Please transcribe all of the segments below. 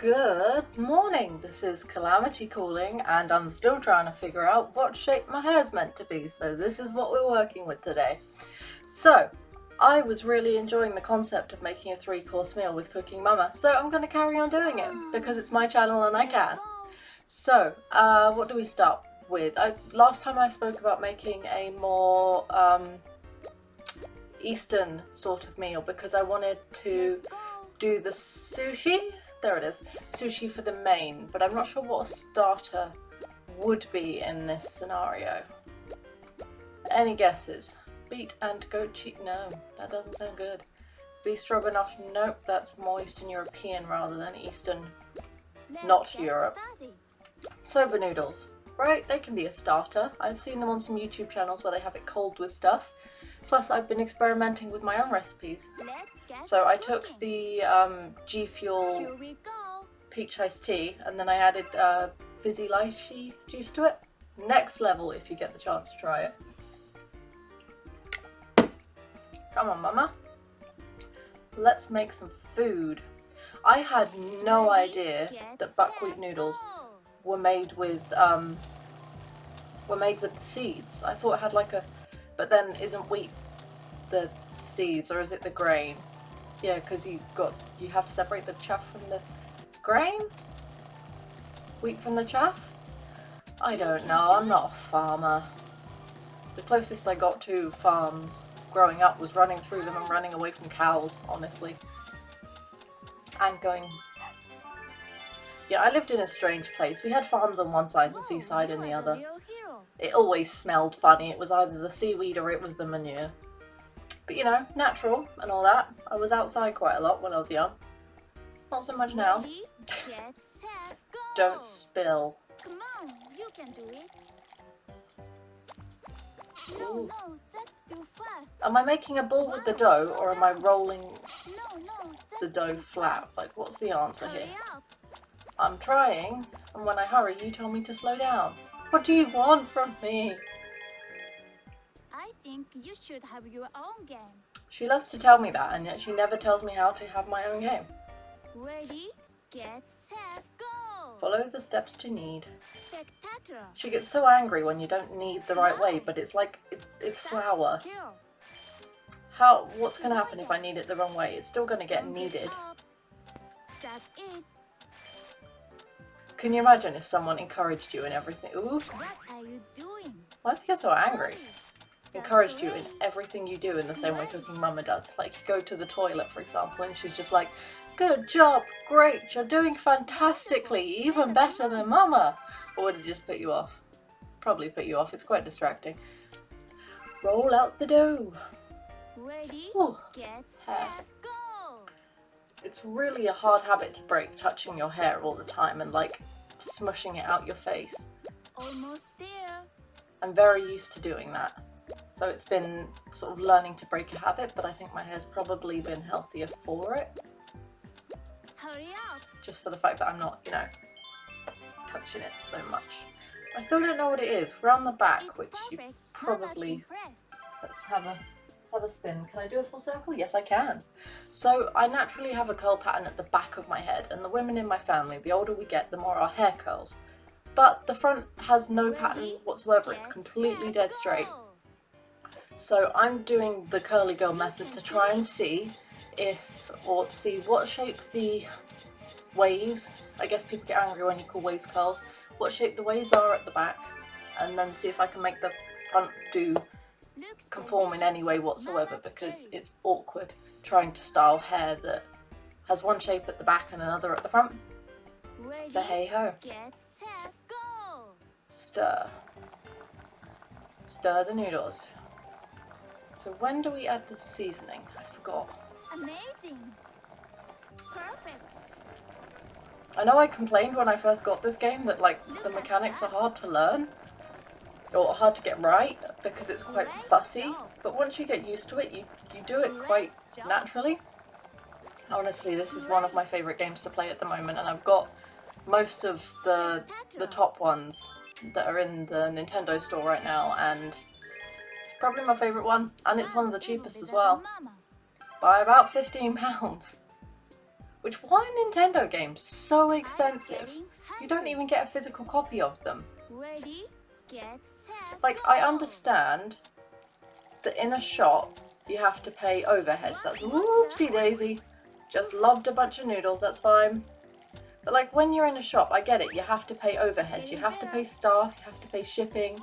Good morning, this is Calamity calling and I'm still trying to figure out what shape my hair's meant to be, so this is what we're working with today. So, I was really enjoying the concept of making a 3-course meal with Cooking Mama, so I'm going to carry on doing it because it's my channel and I can. So, what do we start with? Last time I spoke about making a more Eastern sort of meal because I wanted to do the sushi. There it is, sushi for the main, but I'm not sure what a starter would be in this scenario. Any guesses? Beet and goat cheese? No, that doesn't sound good. Beef stroganoff? Nope, that's more Eastern European rather than Eastern, not Europe. Soba noodles, right? They can be a starter. I've seen them on some YouTube channels where they have it cold with stuff. Plus, I've been experimenting with my own recipes. So I took the G Fuel peach iced tea and then I added fizzy lychee juice to it. Next level if you get the chance to try it. Come on, Mama. Let's make some food. I had no idea that buckwheat noodles were made with the seeds. I thought it had like a, but then isn't wheat the seeds or is it the grain? Yeah, because you have to separate the chaff from the grain? Wheat from the chaff? I don't know, I'm not a farmer. The closest I got to farms growing up was running through them and running away from cows, honestly. And going... Yeah, I lived in a strange place. We had farms on one side and seaside on the other. It always smelled funny. It was either the seaweed or it was the manure. But you know, natural and all that. I was outside quite a lot when I was young. Not so much now. Don't spill. Come on, you can do it. Ooh. No, that's too fast. Am I making a ball with the dough or am I rolling No, the dough flat? Like, what's the answer hurry here? up. I'm trying, and when I hurry, you tell me to slow down. What do you want from me? I think you should have your own game. She loves to tell me that, and yet she never tells me how to have my own game. Ready, get set, go! Follow the steps to need. Spectacular. She gets so angry when you don't knead the right way, but it's like, it's flour. What's going to happen if I knead it the wrong way? It's still going to get kneaded. That's it. Can you imagine if someone encouraged you in everything? Ooh, What are you doing? why does he get so angry? That's Encouraged you in great. everything you do in the same way Cooking Mama does. Like, you go to the toilet, for example, and she's just like, good job, great, you're doing fantastically, even better than Mama. Or would it just put you off? Probably put you off, it's quite distracting. Roll out the dough. Ready, Ooh, get hair. set, go! It's really a hard habit to break, touching your hair all the time and like smushing it out your face. Almost there. I'm very used to doing that. So it's been sort of learning to break a habit, but I think my hair's probably been healthier for it. Hurry up. Just for the fact that I'm not, you know, touching it so much. I still don't know what it is. We're on the back, It's which you perfect. probably... Mama's impressed. Let's have a spin. Can I do a full circle? Yes, I can. So I naturally have a curl pattern at the back of my head, and the women in my family, the older we get, the more our hair curls. But the front has no pattern whatsoever. It's completely dead straight. So I'm doing the curly girl method to try and see what shape the waves, I guess people get angry when you call waves curls, what shape the waves are at the back, and then see if I can make the front do conform in any way whatsoever, because it's awkward trying to style hair that has one shape at the back and another at the front. Ready, But hey ho. get set, go! Stir. Stir the noodles. So when do we add the seasoning? I forgot. Amazing. Perfect. I know I complained when I first got this game that like the mechanics are hard to learn or hard to get right because it's quite fussy, but once you get used to it, you do it quite naturally. Honestly, this is one of my favourite games to play at the moment, and I've got most of the top ones that are in the Nintendo store right now, and it's probably my favourite one, and it's one of the cheapest as well, by about £15. Which, why are Nintendo games so I'm expensive? getting You don't hungry. even get a physical copy of them. Ready, get set, Like, go. I understand that in a shop you have to pay overheads. That's whoopsie daisy. Just loved a bunch of noodles, that's fine. But like when you're in a shop, I get it, you have to pay overheads, you have to pay staff, you have to pay shipping,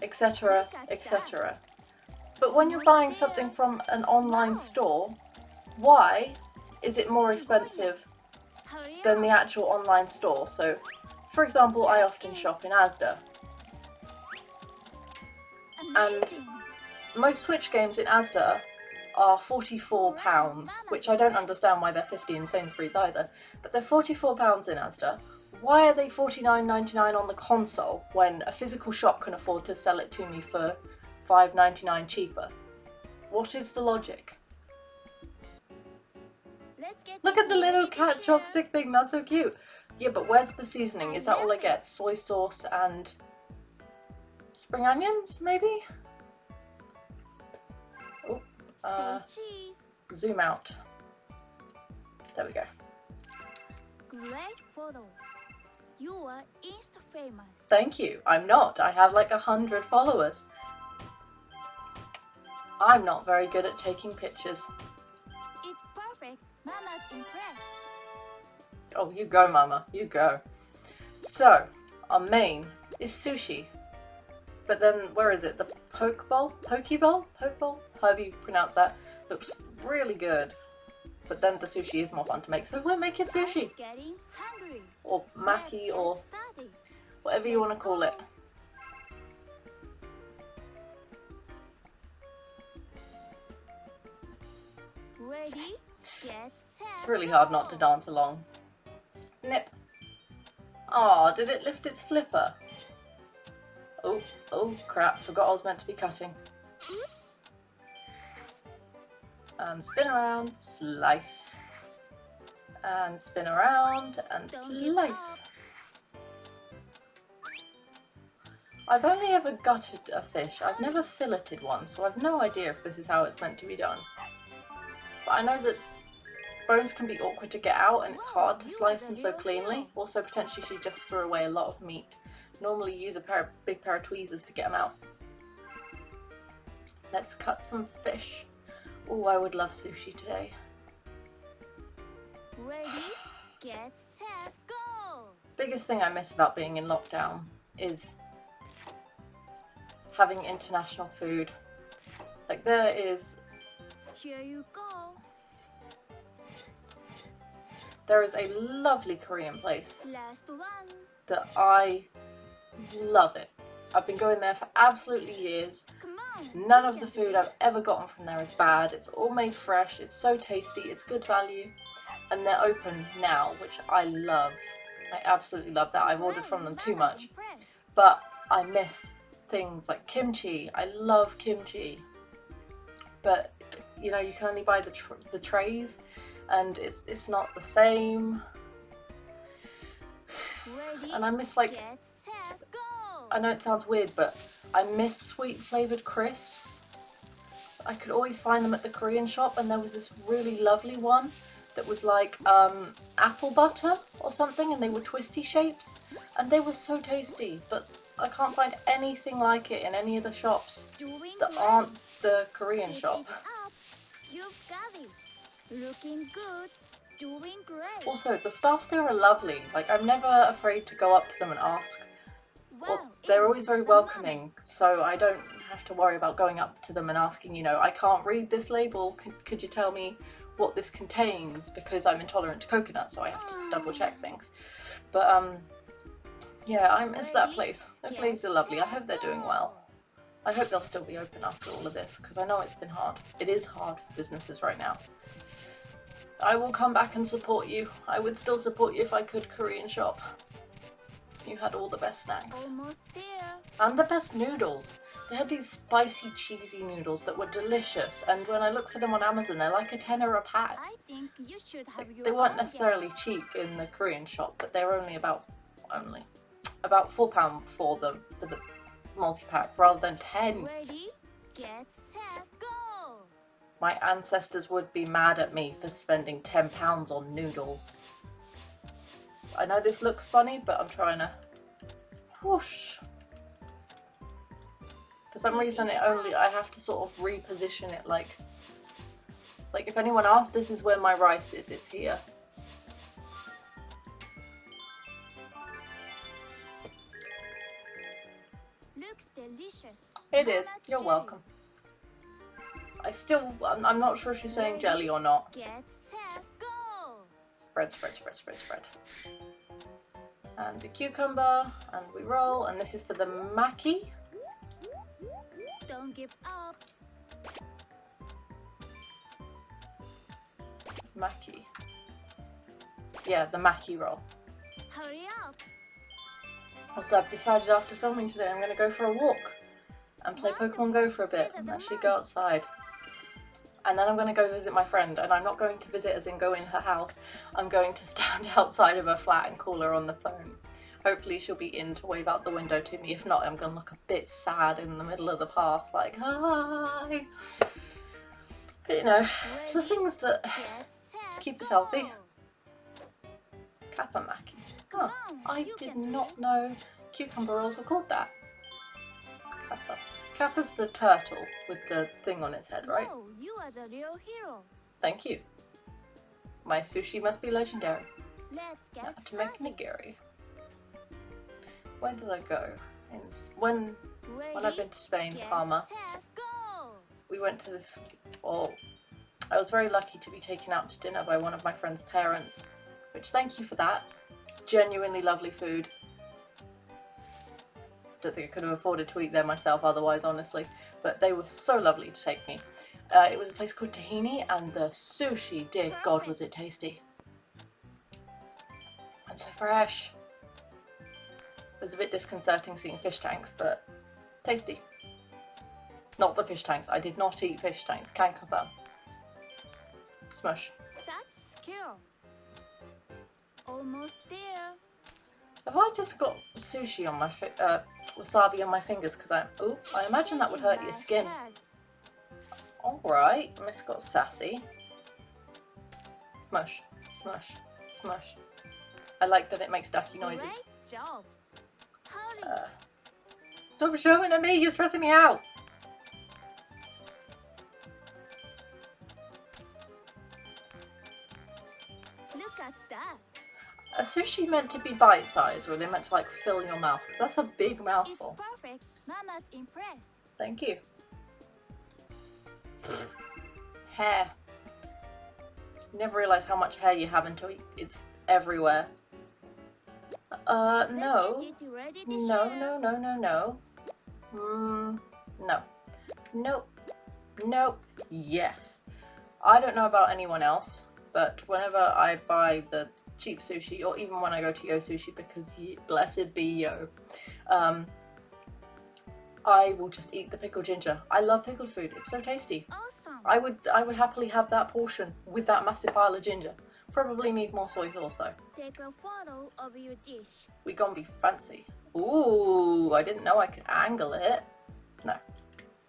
etc, etc. But when you're buying something from an online store, why is it more expensive Hurry than the up. actual online store? So, for example, I often shop in Asda, and Amazing. most Switch games in Asda are £44, which I don't understand why they're 50 in Sainsbury's either, but they're £44 in Asda. Why are they $49.99 on the console when a physical shop can afford to sell it to me for $5.99 cheaper? What is the logic? Let's get Look this at the little ready to cat share. chopstick thing, that's so cute. Yeah, but where's the seasoning? Is that all I get? Soy sauce and spring onions, maybe? Oh, Say cheese. zoom out. There we go. Great photo. You are Insta famous. Thank you. I'm not. I have like 100 followers. I'm not very good at taking pictures. It's perfect. Mama's impressed. Oh, you go, Mama. You go. So, our main is sushi. But then, where is it? The poke bowl? Poke bowl? Poke bowl? However you pronounce that. Looks really good. But then the sushi is more fun to make, so we're making sushi. I'm getting hungry. Or maki, or Let's get started. whatever you want to call it. Ready, get set. It's really hard not to dance along. Snip. Aw, did it lift its flipper? Oh crap, forgot I was meant to be cutting. Oops. And spin around, slice. And spin around and Don't give slice. up. I've only ever gutted a fish, I've never filleted one, so I've no idea if this is how it's meant to be done. But I know that bones can be awkward to get out and it's hard to slice them so cleanly. Also, potentially she just threw away a lot of meat. Normally use a big pair of tweezers to get them out. Let's cut some fish. Oh, I would love sushi today. Ready, get set, go. Biggest thing I miss about being in lockdown is having international food. Like there is Here you go. a lovely Korean place Last one. that I love it. I've been going there for absolutely years. Come on. None you of the can do food it. I've ever gotten from there is bad. It's all made fresh, it's so tasty, it's good value, and they're open now, which I love. I absolutely love that. I've ordered from them too Mama's much, impressed. but I miss things like kimchi. I love kimchi, but you know, you can only buy the trays, and it's not the same. Ready, And I miss, like, get set, go. I know it sounds weird, but I miss sweet flavoured crisps. I could always find them at the Korean shop, and there was this really lovely one that was like apple butter or something, and they were twisty shapes, and they were so tasty, but I can't find anything like it in any of the shops Doing that great. aren't the Korean Keep shop. it up. You've got it. Looking good. Doing great. Also, the staff there are lovely. Like, I'm never afraid to go up to them and ask. Well, Wow, they're it always very looks phenomenal. welcoming, so I don't have to worry about going up to them and asking, you know, I can't read this label, could you tell me what this contains, because I'm intolerant to coconut, so I have to double check things. But yeah, I miss that place. Those ladies are lovely. I hope they're doing well. I hope they'll still be open after all of this, because I know it's been hard. It is hard for businesses right now. I will come back and support you. I would still support you if I could, Korean shop. You had all the best snacks. Almost there. And the best noodles. They had these spicy, cheesy noodles that were delicious, and when I look for them on Amazon, they're like $10 a pack. I think you should have your They weren't own necessarily cheap in the Korean shop, but they were only about £4 for the multi-pack rather than 10. Ready, get set, go. My ancestors would be mad at me for spending £10 on noodles. I know this looks funny, but I'm trying to whoosh. For some reason I have to sort of reposition it like if anyone asks, this is where my rice is, it's here. Looks delicious. It is. Mama's You're jelly. welcome. I'm not sure if she's saying jelly or not. Get set, go. Spread, spread, spread, spread, spread. And the cucumber, and we roll, and this is for the maki. Don't give up. Maki. Yeah, the maki roll. Hurry up. Also, I've decided after filming today I'm going to go for a walk and play Pokemon Go for a bit and actually go outside. And then I'm going to go visit my friend, and I'm not going to visit as in go in her house. I'm going to stand outside of her flat and call her on the phone. Hopefully she'll be in to wave out the window to me. If not, I'm going to look a bit sad in the middle of the path, like, hi. But you know, it's the things that Get set, keep us go. healthy. Kappa Maki. Oh, I did not know cucumber rolls were called that. Kappa. Kappa's the turtle with the thing on its head, right? No, you are the real hero. Thank you. My sushi must be legendary. Let's Now get to make started. nigiri. Where did I go? When I've been to Spain, Get Parma, set, go. we went to this. Well, I was very lucky to be taken out to dinner by one of my friend's parents, which thank you for that. Genuinely lovely food. Don't think I could have afforded to eat there myself otherwise, honestly, but they were so lovely to take me. It was a place called Tahini, and the sushi, dear God, was it tasty. And so fresh. It was a bit disconcerting seeing fish tanks, but tasty. Not the fish tanks, I did not eat fish tanks, can confirm. Smush. Such skill. Almost there. Have I just got sushi on my wasabi on my fingers because I imagine that would hurt your skin. Alright, Miss got sassy. Smush, smush, smush. I like that it makes ducky noises. Great job. Hurry. Stop showing at me, you're stressing me out! Look at that. Are sushi meant to be bite-sized, or are they meant to like fill your mouth? Because that's a big It's mouthful. perfect. Mama's impressed. Thank you. Hair. You never realise how much hair you have until it's everywhere. No. Let's get you ready to No, share. no, no, no, no. No. Nope. Nope. Yes. I don't know about anyone else, but whenever I buy the cheap sushi, or even when I go to Yo Sushi, because blessed be Yo, I will just eat the pickled ginger. I love pickled food. It's so tasty. Awesome. I would happily have that portion with that massive pile of ginger. Probably need more soy sauce though. Take a photo of your dish. We gonna be fancy. Ooh, I didn't know I could angle it. No.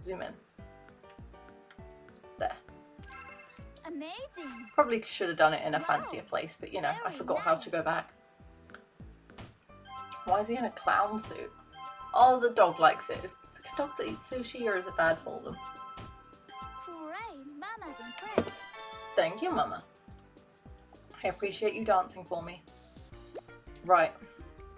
Zoom in. There. Amazing. Probably should have done it in a Wow. fancier place, but you know, I Very forgot how nice. to go back. Why is he in a clown suit? Oh, the dog likes it. Is dogs that eat sushi, or is it bad for them? Hooray. Mama's impressed. Thank you, Mama. I appreciate you dancing for me. Right.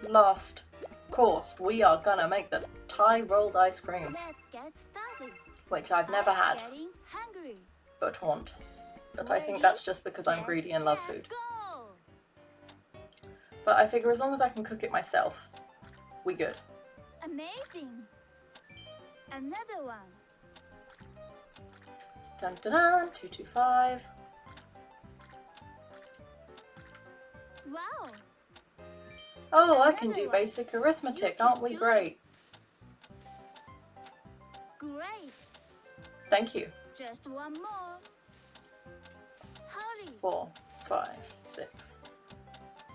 Last course, we are gonna make the Thai rolled ice cream, Let's get started. which I've never had, Getting hungry. but want. But I think that's just because I'm greedy and love food. Go. But I figure as long as I can cook it myself, we good. Amazing. Another one. Dun dun dun, 225. Wow. Oh, I can Another do one. basic arithmetic, You aren't can we do it. great? Great. Thank you. Just one more. Hurry. 4, 5, 6.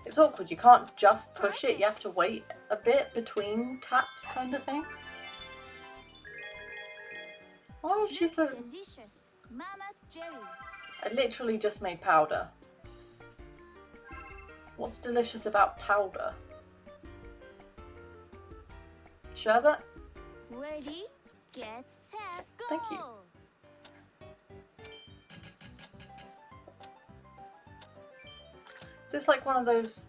It's awkward, you can't just push it, you have to wait a bit between taps kind of thing. Why is she Looks so... delicious. Mama's jelly. I literally just made powder. What's delicious about powder? Sherbet? Ready, get set, go! Thank you. Is this like one of those...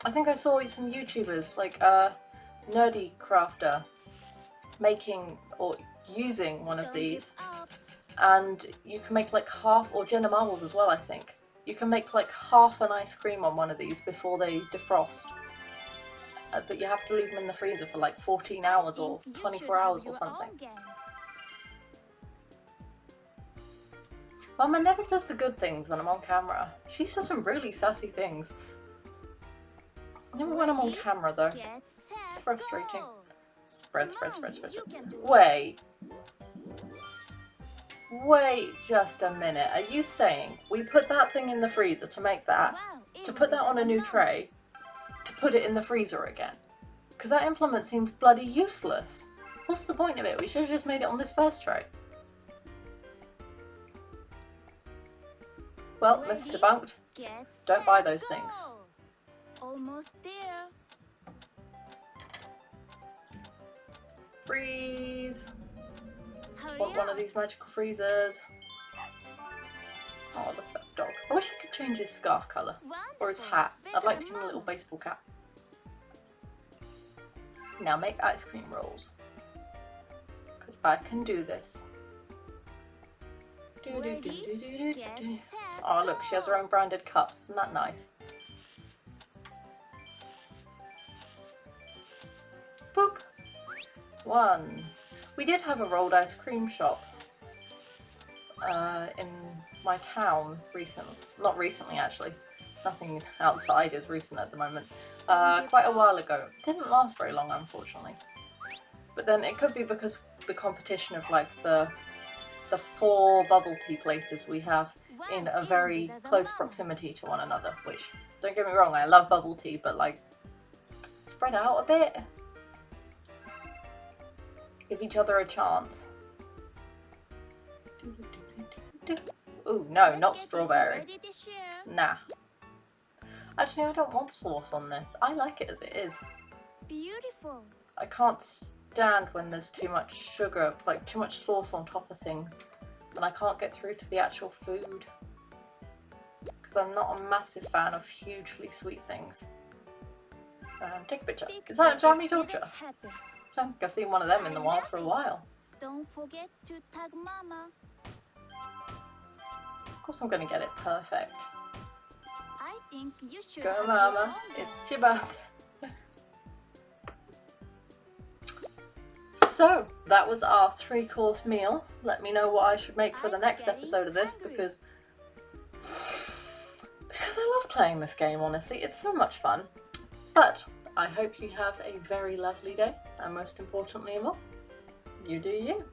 I think I saw some YouTubers, like Nerdy Crafter, making or using one of Don't these. give up. And you can make like half, or Jenna Marbles as well, I think. You can make like half an ice cream on one of these before they defrost. But you have to leave them in the freezer for like 14 hours or Think you 24 should have hours or your something. own game. Mama never says the good things when I'm on camera. She says some really sassy things. Never when I'm on Ready, camera though. Get set, It's frustrating. go! Spread, Come spread, on, spread, spread, you spread. can do it. Wait. Wait just a minute. Are you saying we put that thing in the freezer to make that, Wow, to it put that will on a new come out. tray, to put it in the freezer again? Because that implement seems bloody useless. What's the point of it? We should have just made it on this first tray. Well, Ready, Mr. Debunked. Get Don't set, buy those go! things. Almost there. Freeze! Hurry Want one up. of these magical freezers. Oh, look at that dog. I wish I could change his scarf colour. Or his Wonderful. hat. I'd like to Bigger give him a little than baseball cap. Now make ice cream rolls. Because I can do this. Do, do, do, Ready, do, do, do, Get do. set, Oh look, she has her go! own branded cups. Isn't that nice? Boop. One. We did have a rolled ice cream shop in my town recently. Not recently actually. Nothing outside is recent at the moment. Quite a while ago. It didn't last very long, unfortunately. But then it could be because the competition of like the 4 bubble tea places we have in Wow, a it very will be the close mama. proximity to one another, which, don't get me wrong, I love bubble tea, but like, spread out a bit. Give each other a chance. Ooh, no, Let's not get it strawberry. ready to share. Nah. Actually, I don't want sauce on this. I like it as it is. Beautiful. I can't stand when there's too much sugar, like too much sauce on top of things, and I can't get through to the actual food. Because I'm not a massive fan of hugely sweet things. Take a picture. Big Is that a step jammy didn't torture? happen. I don't think I've seen one of them in the wild for a while. Don't forget to tag Mama. Of course I'm going to get it perfect. I think you should Go have mama, your own game. it's your birthday. So, that was our 3-course meal. Let me know what I should make for the I'm next getting episode of this hungry. because I love playing this game, honestly. It's so much fun. But I hope you have a very lovely day, and most importantly of all, you do you.